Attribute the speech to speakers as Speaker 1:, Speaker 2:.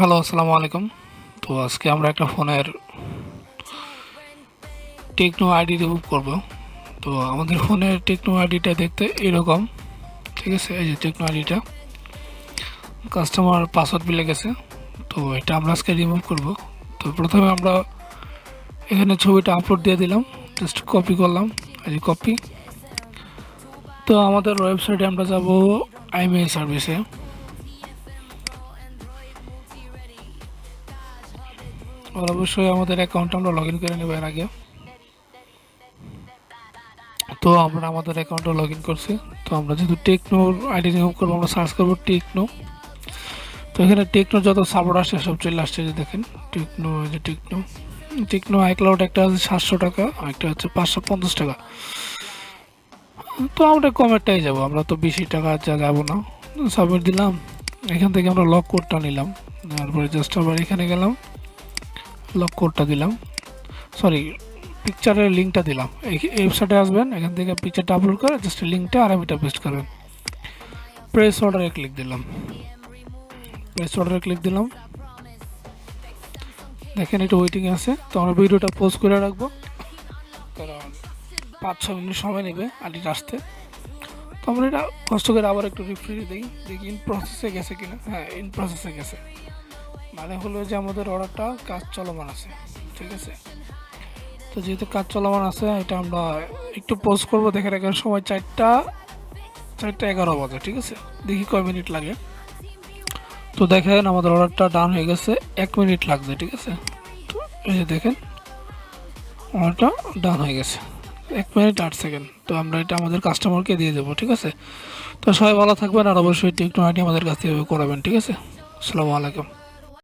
Speaker 1: Hello, আসসালামু আলাইকুম। তো আজকে আমরা একটা ফোনের টেকনো আইডি রিমুভ করব। তো আমাদের ফোনের টেকনো আইডিটা দেখতে এরকম, ঠিক আছে? এই যে টেকনো আইডিটা কাস্টমার পাসওয়ার্ড মিলে গেছে। তো এটা আমরা আজকে রিমুভ করব। তো প্রথমে আমরা এখানে ছবিটা আপলোড দিয়ে দিলাম, জাস্ট কপি করলাম, এই কপি। তো আমাদের ওয়েবসাইটে আমরা যাব আইমেইল সার্ভিসে। আর অবশ্যই আমাদের অ্যাকাউন্ট আমরা লগ ইন করে নেব এর আগে। তো আমরা আমাদের অ্যাকাউন্টে লগ ইন করছি। তো আমরা যেহেতু টেকনোর আইডি রিমুভ করবো, আমরা সার্চ করবো টেকনো। তো এখানে টেকনোর যত সাপোর্ট আসছে সব চলে আসছে, যে দেখেন টেকনো, যে টেকনো টেকনো আইক্লাউড একটা আছে 700 টাকা, একটা হচ্ছে 550 টাকা। তো আমরা কমেরটাই যাবো, আমরা তো বেশি টাকা যাবো না। সাবমিট দিলাম, এখান থেকে আমরা লক কোডটা নিলাম, তারপরে জাস্ট আবার এখানে গেলাম, লক কোডটা দিলাম, সরি পিকচারের লিঙ্কটা দিলাম। এই ওয়েবসাইটে আসবেন, এখান থেকে পিকচারটা আপলোড করে জাস্ট লিঙ্কটা আর আমিটা পেস্ট করবেন। প্রেস অর্ডারে ক্লিক দিলাম, প্রেস অর্ডারে ক্লিক দিলাম। দেখেন এটা ওয়েটিং আছে। তো আমরা ভিডিওটা পোস্ট করে রাখবো, কারণ 5-6 মিনিট সময় নেবে আইডিটা আসতে। তো আমরা এটা কষ্ট করে আবার একটু রিফ্রেশ দিই, দেখি ইন প্রসেসে গেছে কিনা। হ্যাঁ, ইন প্রসেসে গেছে, মানে হলো যে আমাদের অর্ডারটা কাজ চলমান আছে, ঠিক আছে? তো যেহেতু কাজ চলমান আছে, এটা আমরা একটু পোস্ট করবো। দেখে রাখার সময় 4টা 11 বাজে, ঠিক আছে? দেখি কয় মিনিট লাগে। তো দেখেন আমাদের অর্ডারটা ডান হয়ে গেছে, 1 মিনিট লাগছে, ঠিক আছে? তো এই যে দেখেন অর্ডারটা ডান হয়ে গেছে, 1 মিনিট 8 সেকেন্ড। তো আমরা এটা আমাদের কাস্টমারকে দিয়ে দেবো, ঠিক আছে? তো সবাই ভালো থাকবেন, আর অবশ্যই টেকনো আইডি আমাদের কাছ থেকে করাবেন, ঠিক আছে? আসসালামু আলাইকুম।